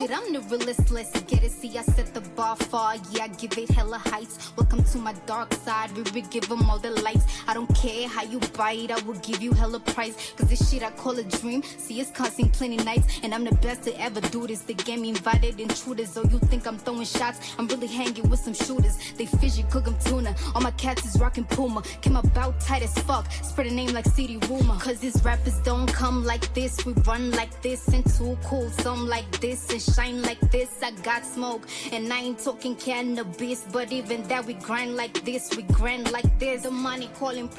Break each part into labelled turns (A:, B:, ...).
A: I'm the realest, let's get it. See, I set the bar far, yeah, I give it hella heights. Welcome to my dark side, we will give them all the lights. I don't care how you bite, I will give you hella price. Cause this shit I call a dream, see it's costing plenty nights. And I'm the best to ever do this, the game invited intruders. Oh, you think I'm throwing shots, I'm really hanging with some shooters. They fishy, cook 'em tuna, all my cats is rockin' Puma. Came about tight as fuck, spread a name like CD Rumor. Cause these rappers don't come like this, we run like this. And too cool, some like this, and shine like this. I got smoke, and I ain't talking cannabis, but even that we grind like this, we grind like this. The money calling,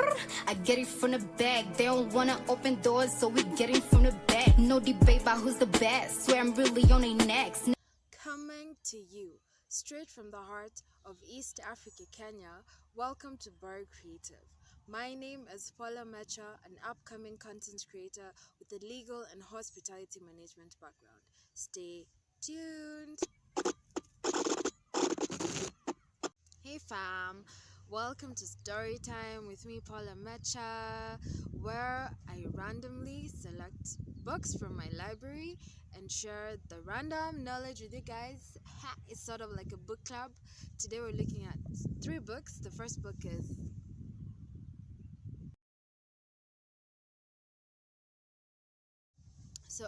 A: I get it from the bag. They don't wanna open doors, so we get it from the back. No debate about who's the best, swear I'm really on their necks.
B: Coming to you straight from the heart of East Africa, Kenya, welcome to Bar Creative. My name is Paula Mecha, an upcoming content creator with a legal and hospitality management background. Stay tuned. Hey fam, welcome to Story Time with me, Paula Mecha, where I randomly select books from my library and share the random knowledge with you guys. It's sort of like a book club. Today we're looking at 3 books. The first book is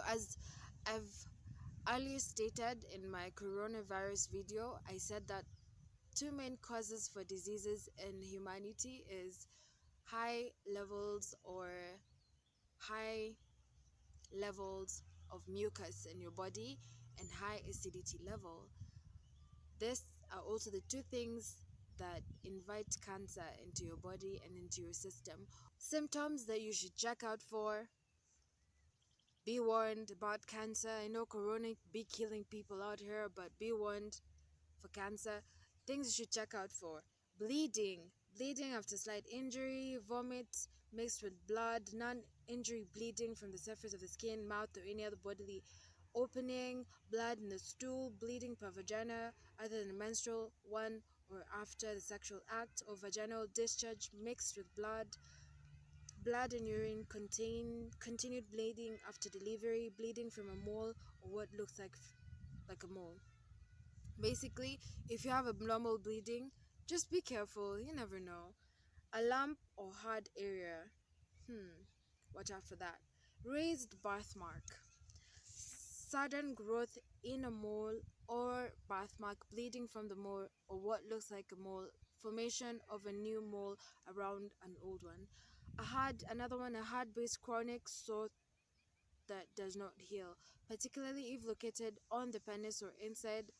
B: as I've earlier stated in my coronavirus video, I said that 2 main causes for diseases in humanity is high levels of mucus in your body and high acidity level. These are also the 2 things that invite cancer into your body and into your system. Symptoms that you should check out for. Be warned about cancer. I know corona be killing people out here, but be warned for cancer. Things you should check out for: bleeding after slight injury, vomit mixed with blood, non-injury bleeding from the surface of the skin, mouth, or any other bodily opening, blood in the stool, bleeding per vagina other than a menstrual one or after the sexual act, or vaginal discharge mixed with blood and urine, continued bleeding after delivery, bleeding from a mole or what looks like a mole. Basically, if you have abnormal bleeding, just be careful, you never know. A lump or hard area, watch out for that. Raised birthmark, sudden growth in a mole or birthmark, bleeding from the mole or what looks like a mole, formation of a new mole around an old one. A hard-based chronic sore that does not heal, particularly if located on the penis or inside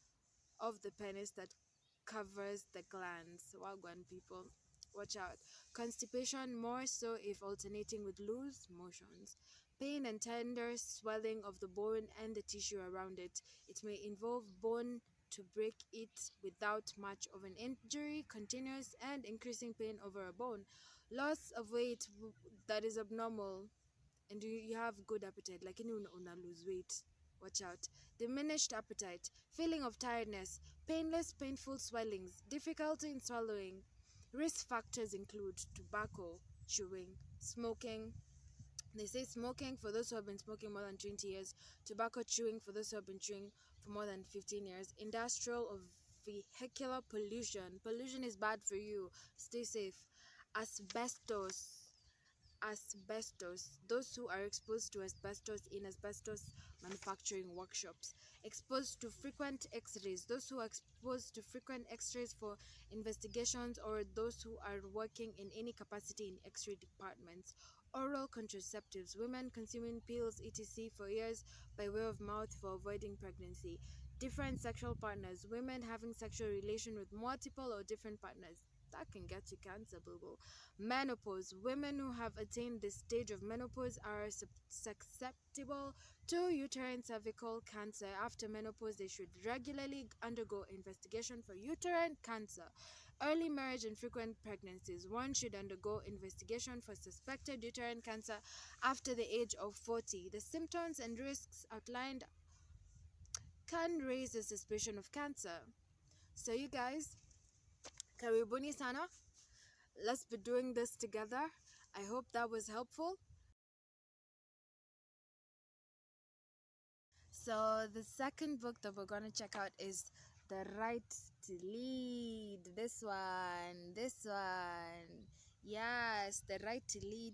B: of the penis that covers the glands. Wagwan people, watch out. Constipation, more so if alternating with loose motions. Pain and tender swelling of the bone and the tissue around it. It may involve bone to break it without much of an injury, continuous and increasing pain over a bone. Loss of weight that is abnormal, and you have good appetite, like anyone lose weight. Watch out. Diminished appetite, feeling of tiredness, painful swellings, difficulty in swallowing. Risk factors include tobacco, chewing, smoking. They say smoking for those who have been smoking more than 20 years, tobacco chewing for those who have been chewing for more than 15 years, industrial or vehicular pollution. Pollution is bad for you. Stay safe. Asbestos, those who are exposed to asbestos in asbestos manufacturing workshops. Exposed to frequent x-rays, those who are exposed to frequent x-rays for investigations, or those who are working in any capacity in x-ray departments. Oral contraceptives, women consuming pills etc. for years by way of mouth for avoiding pregnancy. Different sexual partners, women having sexual relation with multiple or different partners. That can get you cancer, boo-boo. Menopause. Women who have attained this stage of menopause are susceptible to uterine cervical cancer. After menopause, they should regularly undergo investigation for uterine cancer. Early marriage and frequent pregnancies. One should undergo investigation for suspected uterine cancer after the age of 40. The symptoms and risks outlined can raise a suspicion of cancer. So you guys, karibuni sana. Let's be doing this together. I hope that was helpful. So the second book that we're going to check out is The Right to Lead. This one. Yes, The Right to Lead,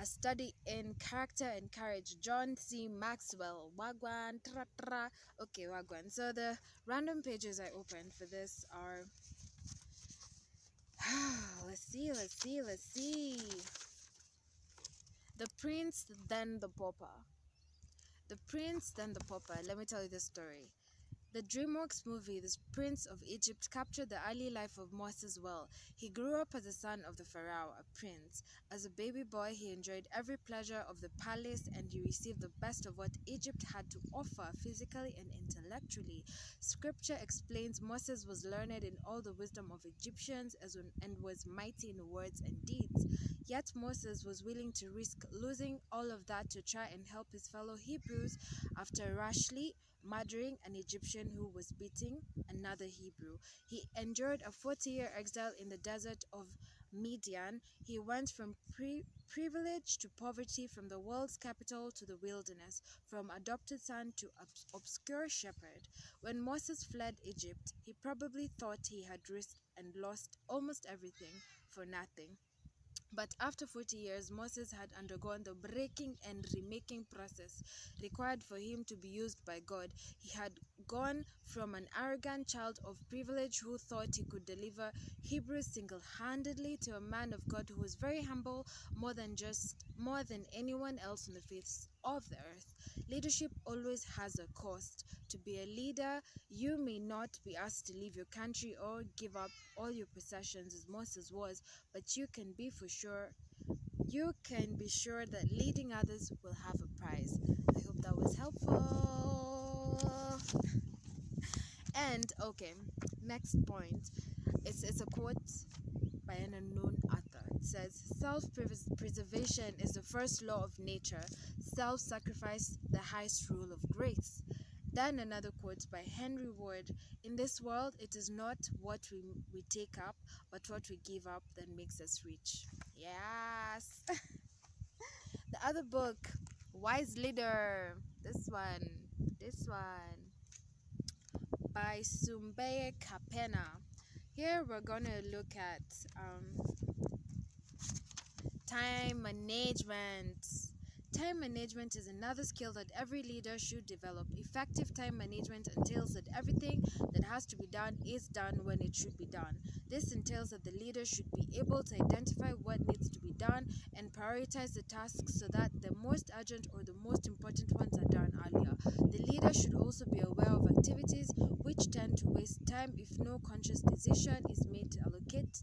B: a study in character and courage. John C. Maxwell. Wagwan. Tra, tra. Okay, Wagwan. So the random pages I opened for this are let's see. The Prince, then the Pauper. The Prince, then the Pauper. Let me tell you the story. The DreamWorks movie, The Prince of Egypt, captured the early life of Moses well. He grew up as a son of the pharaoh, a prince. As a baby boy, he enjoyed every pleasure of the palace and he received the best of what Egypt had to offer physically and intellectually. Scripture explains Moses was learned in all the wisdom of Egyptians and was mighty in words and deeds. Yet Moses was willing to risk losing all of that to try and help his fellow Hebrews after rashly murdering an Egyptian who was beating another Hebrew. He endured a 40-year exile in the desert of Midian. He went from privilege to poverty, from the world's capital to the wilderness, from adopted son to obscure shepherd. When Moses fled Egypt, he probably thought he had risked and lost almost everything for nothing. But after 40 years, Moses had undergone the breaking and remaking process required for him to be used by God. He had gone from an arrogant child of privilege who thought he could deliver Hebrews single-handedly to a man of God who was very humble, more than anyone else on the face of the earth. Leadership always has a cost. To be a leader, you may not be asked to leave your country or give up all your possessions as Moses was, but you can be sure that leading others will have a prize. I hope that was helpful. And okay, next point. It's a quote by an unknown author. It says, self-preservation is the first law of nature, self-sacrifice the highest rule of grace. Then another quote by Henry Ward, in this world it is not what we take up, but what we give up that makes us rich. Yes. The other book, Wise Leader. This one by Sumbye Kapena. Here we're gonna look at time management. Time management is another skill that every leader should develop. Effective time management entails that everything that has to be done is done when it should be done. This entails that the leader should be able to identify what needs to be done and prioritize the tasks so that the most urgent or the most important ones are done earlier. The leader should also be aware of activities which tend to waste time if no conscious decision is made to allocate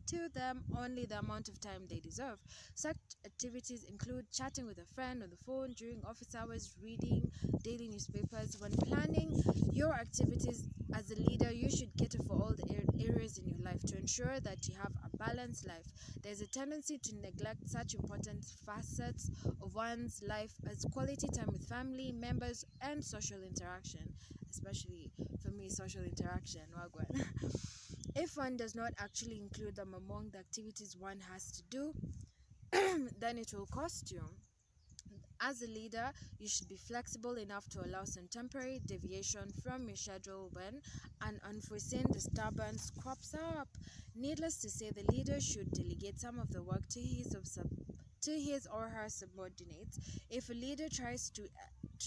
B: to them only the amount of time they deserve. Such activities include chatting with a friend on the phone during office hours, reading daily newspapers. When planning your activities as a leader, you should cater for all the areas in your life to ensure that you have a balanced life. There's a tendency to neglect such important facets of one's life as quality time with family members and social interaction, especially for me, social interaction. Wagwan. If one does not actually include them among the activities one has to do, then it will cost you. As a leader, you should be flexible enough to allow some temporary deviation from your schedule when an unforeseen disturbance crops up. Needless to say, the leader should delegate some of the work to his or her subordinates. If a leader tries to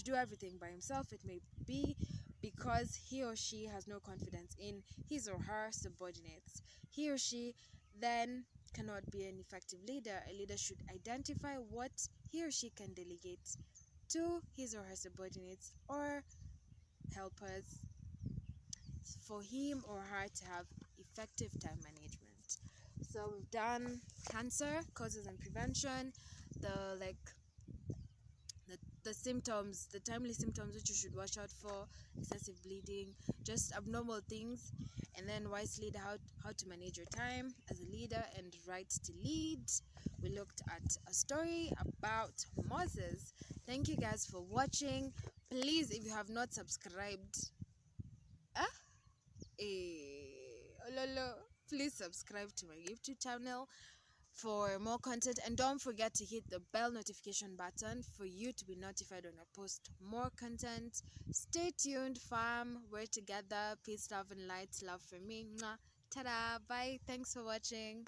B: do everything by himself, it may be because he or she has no confidence in his or her subordinates. He or she then cannot be an effective leader. A leader should identify what he or she can delegate to his or her subordinates or helpers for him or her to have effective time management. So we've done cancer, causes and prevention, the the symptoms, the timely symptoms which you should watch out for, excessive bleeding, just abnormal things, and then wise leader, how to manage your time as a leader, and right to lead. We looked at a story about Moses. Thank you guys for watching. Please, if you have not subscribed, oh, lolo, please subscribe to my YouTube channel. for more content, and don't forget to hit the bell notification button for you to be notified when I post more content. Stay tuned, fam. We're together. Peace, love, and light. Love for me. Mwah. Ta-da. Bye. Thanks for watching.